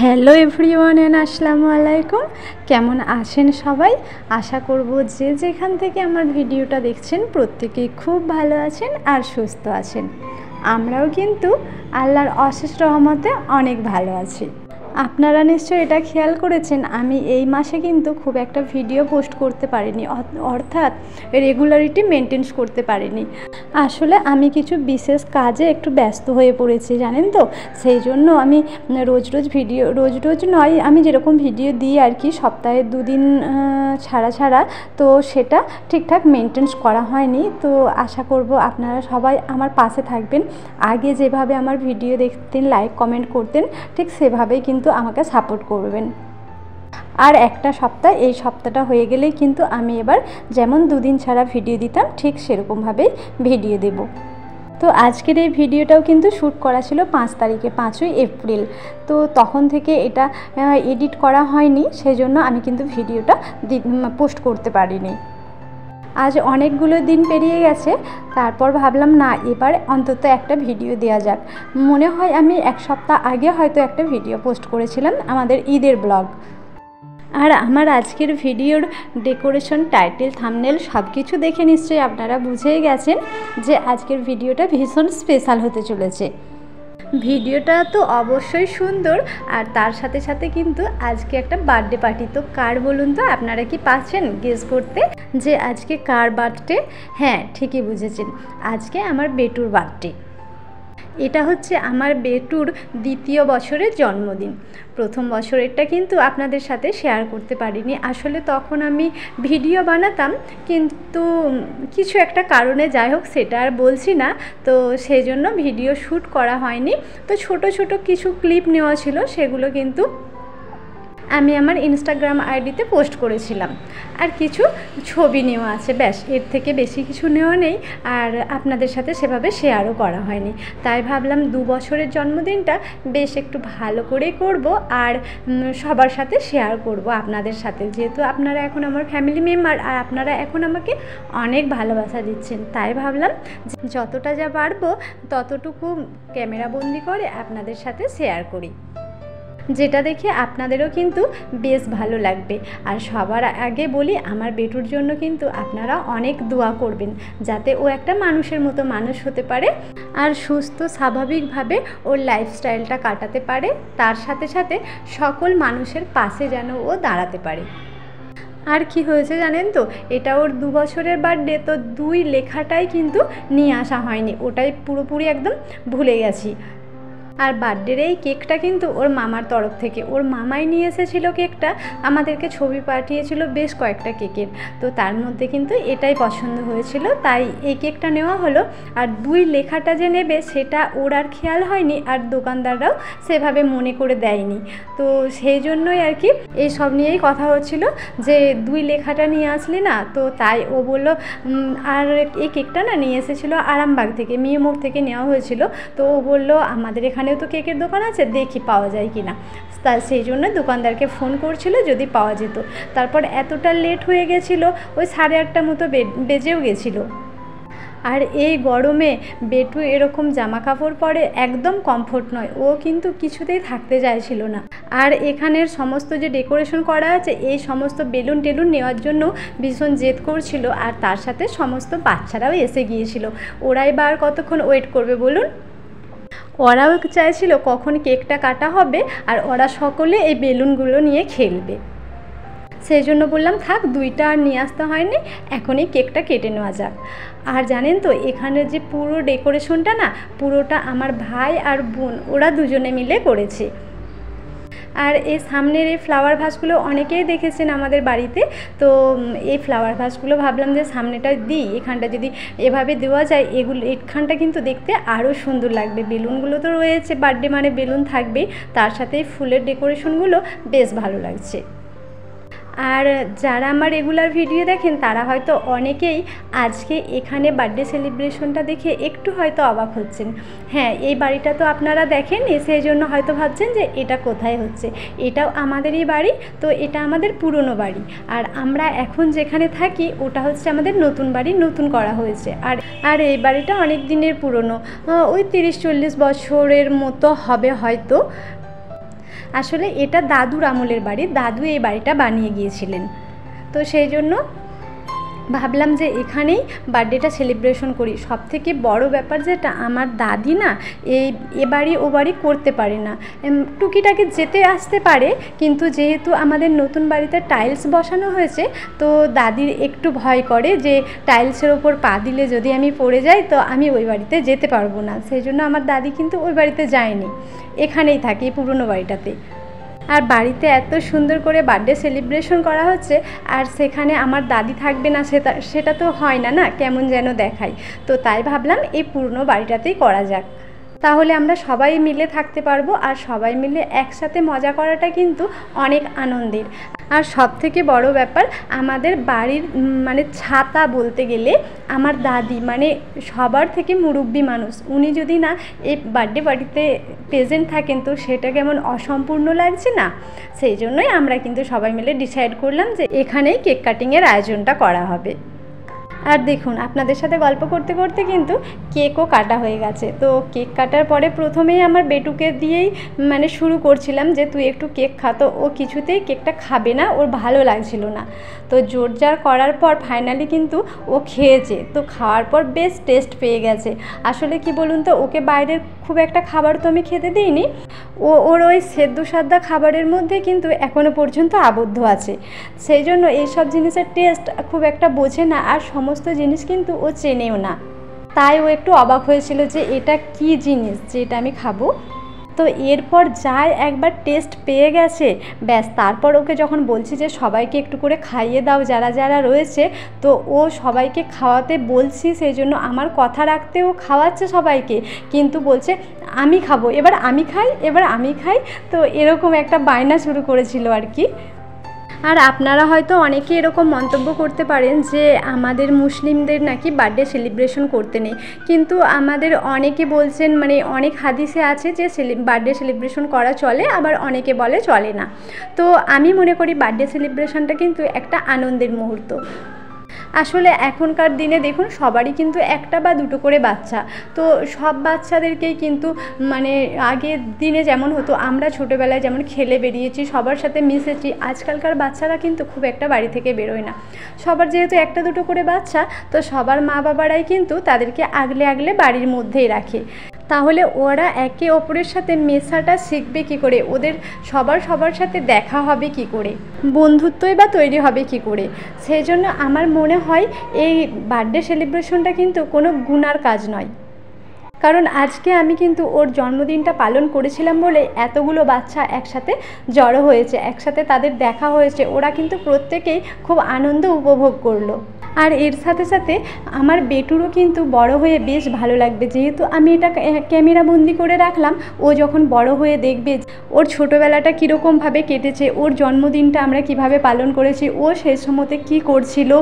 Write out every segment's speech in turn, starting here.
Hello everyone and আসসালামু আলাইকুম। কেমন আছেন সবাই? আশা করব যে যেখান থেকে আমার ভিডিওটা দেখছেন প্রত্যেকেই খুব ভালো আছেন আর সুস্থ আছেন। আমরাও কিন্তু আল্লাহর অশেষ রহমতে অনেক ভালো আছি। আপনারা নিশ্চয়ই এটা খেয়াল করেছেন, আমি এই মাসে কিন্তু খুব একটা ভিডিও পোস্ট করতে পারিনি, অর্থাৎ রেগুলারিটি মেনটেন করতে পারিনি। আসলে আমি কিছু বিশেষ কাজে একটু ব্যস্ত হয়ে পড়েছি, জানেন তো। সেই জন্য আমি রোজ নয়, আমি যেরকম ভিডিও দিই আর কি, সপ্তাহে 2 দিন ছাড়া, তো সেটা ঠিকঠাক মেনটেন করা হয়নি। তো আশা করব আপনারা সবাই আমার পাশে থাকবেন। আগে যেভাবে আমার ভিডিও দেখতেন, লাইক কমেন্ট করতেন, ঠিক সেভাবেই কিন্তু আমাকে সাপোর্ট করবেন। আর একটা সপ্তাহ, এই সপ্তাহটা হয়ে গেলেই কিন্তু আমি এবার যেমন 2 দিন ছাড়া ভিডিও দিতাম ঠিক সেরকমভাবেই ভিডিও দেব। তো আজকের এই ভিডিওটাও কিন্তু শ্যুট করা ছিল 5 তারিখে, 5ই এপ্রিল। তো তখন থেকে এটা এডিট করা হয়নি, সেই জন্য আমি কিন্তু ভিডিওটা পোস্ট করতে পারিনি। আজ অনেকগুলো দিন পেরিয়ে গেছে, তারপর ভাবলাম না, এবার অন্তত একটা ভিডিও দেওয়া যাক। মনে হয় আমি 1 সপ্তাহ আগে হয়তো একটা ভিডিও পোস্ট করেছিলাম, আমাদের ঈদের ব্লগ। আর আমার আজকের ভিডিওর ডেকোরেশন, টাইটেল, থাম্বনেল সব কিছু দেখে নিশ্চয়ই আপনারা বুঝেই গেছেন যে আজকের ভিডিওটা ভীষণ স্পেশাল হতে চলেছে। ভিডিওটা তো অবশ্যই সুন্দর, আর তার সাথে সাথে কিন্তু আজকে একটা বার্থডে পার্টি। তো কার বলুন তো? আপনারা কি পাচ্ছেন গেস করতে যে আজকে কার বার্থডে? হ্যাঁ, ঠিকই বুঝেছেন, আজকে আমার বেটুর বার্থডে। এটা হচ্ছে আমার বেটুর 2য় বছরের জন্মদিন। প্রথম বছরেরটা কিন্তু আপনাদের সাথে শেয়ার করতে পারিনি, আসলে তখন আমি ভিডিও বানাতাম, কিন্তু কিছু একটা কারণে, যাই হোক সেটা আর বলছি না, তো সেই জন্য ভিডিও শ্যুট করা হয়নি। তো ছোট কিছু ক্লিপ নেওয়া ছিল, সেগুলো কিন্তু আমি আমার ইনস্টাগ্রাম আইডিতে পোস্ট করেছিলাম। আর কিছু ছবি নেওয়া আছে, ব্যাস, এর থেকে বেশি কিছু নেওয়া নেই। আর আপনাদের সাথে সেভাবে শেয়ারও করা হয়নি। তাই ভাবলাম 2 বছরের জন্মদিনটা বেশ একটু ভালো করে করব, আর সবার সাথে শেয়ার করব আপনাদের সাথে, যেহেতু আপনারা এখন আমার ফ্যামিলি মেম্বার, আর আপনারা এখন আমাকে অনেক ভালোবাসা দিচ্ছেন। তাই ভাবলাম যতটা যা পারবো ততটুকু ক্যামেরাবন্দি করে আপনাদের সাথে শেয়ার করি, যেটা দেখে আপনাদেরও কিন্তু বেশ ভালো লাগবে। আর সবার আগে বলি, আমার বেটুর জন্য কিন্তু আপনারা অনেক দোয়া করবেন, যাতে ও একটা মানুষের মতো মানুষ হতে পারে, আর সুস্থ স্বাভাবিকভাবে ওর লাইফস্টাইলটা কাটাতে পারে, তার সাথে সাথে সকল মানুষের পাশে যেন ও দাঁড়াতে পারে। আর কি হয়েছে জানেন তো, এটা ওর 2 বছরের বার্থডে, তো 2 লেখাটাই কিন্তু নিয়ে আসা হয়নি, ওটাই পুরোপুরি একদম ভুলে গেছি। আর বার্থডের এই কেকটা কিন্তু ওর মামার তরফ থেকে, ওর মামাই নিয়ে এসেছিলো কেকটা, আমাদেরকে ছবি পাঠিয়েছিল বেশ কয়েকটা কেকের, তো তার মধ্যে কিন্তু এটাই পছন্দ হয়েছিল, তাই এই কেকটা নেওয়া হলো। আর 2 লেখাটা যে নেবে সেটা ওর আর খেয়াল হয়নি, আর দোকানদাররাও সেভাবে মনে করে দেয়নি। তো সেই জন্যই আর কি এই সব নিয়েই কথা হচ্ছিল যে 2 লেখাটা নিয়ে আসলি না, তো তাই ও বলল। আর এই কেকটা না নিয়ে এসেছিলো আরামবাগ থেকে, মিয়ামোড় থেকে নেওয়া হয়েছিল। তো ও বলল আমাদের এখানেও তো কেকের দোকান আছে, দেখি পাওয়া যায় কি না। তা সেই জন্য দোকানদারকে ফোন করছিল যদি পাওয়া যেত। তারপর এতটা লেট হয়ে গেছিলো, ওই 8:30 মতো বেজেও গেছিলো। আর এই গরমে বেটু এরকম জামা কাপড় পরে একদম কমফোর্ট নয়, ও কিন্তু কিছুতেই থাকতে চাইছিল না। আর এখানের সমস্ত যে ডেকোরেশন করা আছে, এই সমস্ত বেলুন টেলুন নেওয়ার জন্য ভীষণ জেদ করছিল, আর তার সাথে সমস্ত বাচ্চারাও এসে গিয়েছিল। ওরাই বা আর কতক্ষণ ওয়েট করবে বলুন? ওরাও চাইছিল কখন কেকটা কাটা হবে, আর ওরা সকলে এই বেলুনগুলো নিয়ে খেলবে। সেই জন্য বললাম থাক, 2টা আর নিয়ে আসতে হয়নি, এখনই কেকটা কেটে নেওয়া যাক। আর জানেন তো, এখানে যে পুরো ডেকোরেশনটা না, পুরোটা আমার ভাই আর বোন, ওরা দুজনে মিলে করেছে। আর এই সামনের এই ফ্লাওয়ার ভাসগুলো অনেকেই দেখেছেন আমাদের বাড়িতে, তো এই ফ্লাওয়ার ভাসগুলো ভাবলাম যে সামনেটা দিই, এখানটা যদি এভাবে দেওয়া যায়, এখানটা কিন্তু দেখতে আরও সুন্দর লাগবে। বেলুনগুলো তো রয়েছে, বার্থডে মানে বেলুন থাকবেই, তার সাথে ফুলের ডেকোরেশনগুলো বেশ ভালো লাগছে। আর যারা আমার রেগুলার ভিডিও দেখেন তারা হয়তো অনেকেই আজকে এখানে বার্থডে সেলিব্রেশনটা দেখে একটু হয়তো অবাক হচ্ছেন। হ্যাঁ, এই বাড়িটা তো আপনারা দেখেননি, সেই জন্য হয়তো ভাবছেন যে এটা কোথায় হচ্ছে। এটাও আমাদেরই বাড়ি, তো এটা আমাদের পুরনো বাড়ি। আর আমরা এখন যেখানে থাকি ওটা হচ্ছে আমাদের নতুন বাড়ি, নতুন করা হয়েছে। আর এই বাড়িটা অনেক দিনের পুরনো, ওই 30-40 বছরের মতো হবে হয়তো। আসলে এটা দাদুর আমলের বাড়ি, দাদু এই বাড়িটা বানিয়ে গিয়েছিলেন। তো সেই জন্য ভাবলাম যে এখানেই বার্থডেটা সেলিব্রেশন করি। সবথেকে বড় ব্যাপার যেটা, আমার দাদি না এ বাড়ি ও বাড়ি করতে পারে না, টুকিটাকি যেতে আসতে পারে, কিন্তু যেহেতু আমাদের নতুন বাড়িতে টাইলস বসানো হয়েছে তো দাদির একটু ভয় করে যে টাইলসের ওপর পা দিলে যদি আমি পড়ে যাই তো আমি ওই বাড়িতে যেতে পারবো না। সেই জন্য আমার দাদি কিন্তু ওই বাড়িতে যায়নি, এখানেই থাকে পুরনো বাড়িটাতে। আর বাড়িতে এত সুন্দর করে বার্থডে সেলিব্রেশন করা হচ্ছে, আর সেখানে আমার দাদি থাকবে না, সেটা তো হয় না, কেমন যেন দেখায়। তো তাই ভাবলাম এই পুরনো বাড়িটাতেই করা যাক, তাহলে আমরা সবাই মিলে থাকতে পারবো, আর সবাই মিলে একসাথে মজা করাটা কিন্তু অনেক আনন্দের। আর সবথেকে বড় ব্যাপার, আমাদের বাড়ির মানে ছাতা বলতে গেলে আমার দাদি, মানে সবার থেকে মুরব্বি মানুষ, উনি যদি না এই বার্থডে পার্টিতে প্রেজেন্ট থাকেন তো সেটা কেমন অসম্পূর্ণ লাগছে না। সেই জন্যই আমরা কিন্তু সবাই মিলে ডিসাইড করলাম যে এখানেই কেক কাটিংয়ের আয়োজনটা করা হবে। আর দেখুন, আপনাদের সাথে গল্প করতে করতে কিন্তু কেকও কাটা হয়ে গেছে। তো কেক কাটার পরে প্রথমেই আমার বেটুকে দিয়েই মানে শুরু করছিলাম যে তুই একটু কেক খা, তো ও কিছুতেই কেকটা খাবে না, ওর ভালো লাগছিল না। তো জোরজার করার পর ফাইনালি কিন্তু ও খেয়েছে। তো খাওয়ার পর বেশ টেস্ট পেয়ে গেছে। আসলে কি বলুন তো, ওকে বাইরের খুব একটা খাবার তো আমি খেতে দিইনি, ওর ওই সেদ্ধ সাদ্দা খাবারের মধ্যে কিন্তু এখনও পর্যন্ত আবদ্ধ আছে। সেই জন্য এইসব জিনিসের টেস্ট খুব একটা বোঝে না, আর সমস্ত জিনিস কিন্তু ও চেনেও না। তাই ও একটু অবাক হয়েছিল যে এটা কি জিনিস যে এটা আমি খাবো। তো এরপর যাই একবার টেস্ট পেয়ে গেছে, ব্যাস তারপর ওকে যখন বলছি যে সবাইকে একটু করে খাইয়ে দাও যারা যারা রয়েছে, তো ও সবাইকে খাওয়াতে বলছি, সেই জন্য আমার কথা রাখতে ও খাওয়াচ্ছে সবাইকে, কিন্তু বলছে আমি খাবো, এবার আমি খাই, এবার আমি খাই। তো এরকম একটা বায়না শুরু করেছিল আর কি। আর আপনারা হয়তো অনেকে এরকম মন্তব্য করতে পারেন যে আমাদের মুসলিমদের নাকি বার্থডে সেলিব্রেশন করতে নেই, কিন্তু আমাদের অনেকে বলছেন, মানে অনেক হাদিসে আছে যে বার্থডে সেলিব্রেশন করা চলে, আবার অনেকে বলে চলে না। তো আমি মনে করি বার্থডে সেলিব্রেশনটা কিন্তু একটা আনন্দের মুহূর্ত। আসলে এখনকার দিনে দেখুন সবারই কিন্তু একটা বা দুটো করে বাচ্চা, তো সব বাচ্চাদেরকেই কিন্তু মানে আগের দিনে যেমন হতো, আমরা ছোটোবেলায় যেমন খেলে বেরিয়েছি, সবার সাথে মিশেছি, আজকালকার বাচ্চারা কিন্তু খুব একটা বাড়ি থেকে বেরোয় না। সবার যেহেতু একটা দুটো করে বাচ্চা, তো সবার মা বাবারাই কিন্তু তাদেরকে আগলে আগলে বাড়ির মধ্যেই রাখে। তাহলে ওরা একে অপরের সাথে মেশাটা শিখবে কী করে, ওদের সবার সাথে দেখা হবে কি করে, বন্ধুত্বই বা তৈরি হবে কি করে। সেই জন্য আমার মনে হয় এই বার্থডে সেলিব্রেশনটা কিন্তু কোনো গুনার কাজ নয়। কারণ আজকে আমি কিন্তু ওর জন্মদিনটা পালন করেছিলাম বলে এতগুলো বাচ্চা একসাথে জড়ো হয়েছে, একসাথে তাদের দেখা হয়েছে, ওরা কিন্তু প্রত্যেকেই খুব আনন্দ উপভোগ করলো। আর এর সাথে সাথে আমার বেটুরও কিন্তু বড় হয়ে বেশ ভালো লাগবে, যেহেতু আমি এটা ক্যামেরা বন্দি করে রাখলাম। ও যখন বড় হয়ে দেখবে ওর ছোটোবেলাটা কীরকমভাবে কেটেছে, ওর জন্মদিনটা আমরা কিভাবে পালন করেছি, ও সেই সময়তে কী করছিল,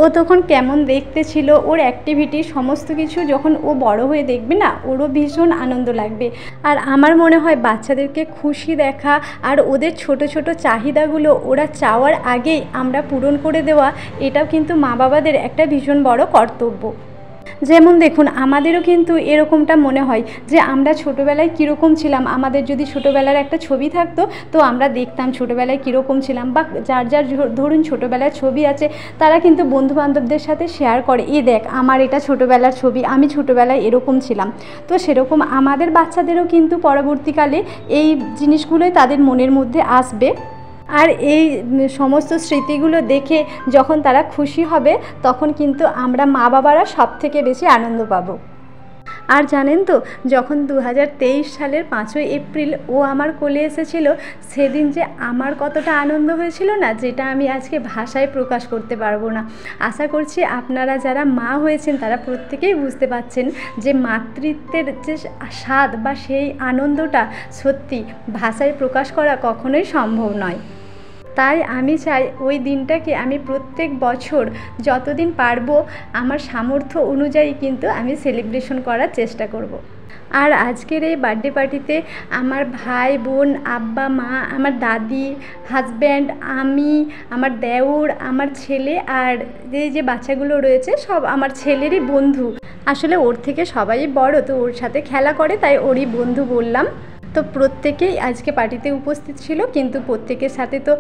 ও তখন কেমন দেখতে ছিল, ওর অ্যাক্টিভিটি সমস্ত কিছু যখন ও বড় হয়ে দেখবে না, ওরও ভীষণ আনন্দ লাগবে। আর আমার মনে হয় বাচ্চাদেরকে খুশি দেখা আর ওদের ছোট ছোট চাহিদাগুলো ওরা চাওয়ার আগেই আমরা পূরণ করে দেওয়া, এটাও কিন্তু মা বাবাদের একটা ভীষণ বড় কর্তব্য। যেমন দেখুন, আমাদেরও কিন্তু এরকমটা মনে হয় যে আমরা ছোটোবেলায় কীরকম ছিলাম, আমাদের যদি ছোটোবেলার একটা ছবি থাকতো তো আমরা দেখতাম ছোটোবেলায় কীরকম ছিলাম, বা যার যার ধরুন ছোটোবেলার ছবি আছে তারা কিন্তু বন্ধুবান্ধবদের সাথে শেয়ার করে, এ দেখ আমার এটা ছোটোবেলার ছবি, আমি ছোটোবেলায় এরকম ছিলাম। তো সেরকম আমাদের বাচ্চাদেরও কিন্তু পরবর্তীকালে এই জিনিসগুলোই তাদের মনের মধ্যে আসবে। আর এই সমস্ত স্মৃতিগুলো দেখে যখন তারা খুশি হবে তখন কিন্তু আমরা মা বাবারা সব থেকে বেশি আনন্দ পাবো। আর জানেন তো, যখন 2023 সালের 5ই এপ্রিল ও আমার কোলে এসেছিল, সেদিন যে আমার কতটা আনন্দ হয়েছিল না, যেটা আমি আজকে ভাষায় প্রকাশ করতে পারবো না। আশা করছি আপনারা যারা মা হয়েছেন তারা প্রত্যেকেই বুঝতে পারছেন যে মাতৃত্বের যে স্বাদ বা সেই আনন্দটা সত্যি ভাষায় প্রকাশ করা কখনোই সম্ভব নয়। তাই আমি চাই ওই দিনটাকে আমি প্রত্যেক বছর যতদিন পারবো আমার সামর্থ্য অনুযায়ী কিন্তু আমি সেলিব্রেশন করার চেষ্টা করব। আর আজকের এই বার্থডে পার্টিতে আমার ভাই বোন, আব্বা মা, আমার দাদি, হাজব্যান্ড, আমি, আমার দেওর, আমার ছেলে, আর এই যে বাচ্চাগুলো রয়েছে সব আমার ছেলেরই বন্ধু। আসলে ওর থেকে সবাই বড়, তো ওর সাথে খেলা করে তাই ওরই বন্ধু বললাম। তো প্রত্যেকেই আজকে পার্টিতে উপস্থিত ছিল, কিন্তু প্রত্যেকের সাথে তো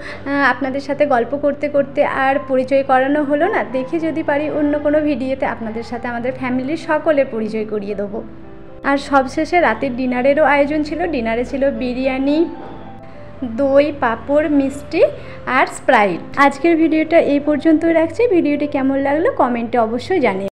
আপনাদের সাথে গল্প করতে করতে আর পরিচয় করানো হলো না। দেখি যদি পারি অন্য কোনো ভিডিওতে আপনাদের সাথে আমাদের ফ্যামিলির সকলের পরিচয় করিয়ে দেবো। আর সবশেষে রাতের ডিনারেরও আয়োজন ছিল। ডিনারে ছিল বিরিয়ানি, দই, পাঁপড়, মিষ্টি আর স্প্রাইট। আজকের ভিডিওটা এই পর্যন্তই রাখছি। ভিডিওটি কেমন লাগলো কমেন্টে অবশ্যই জানিয়ে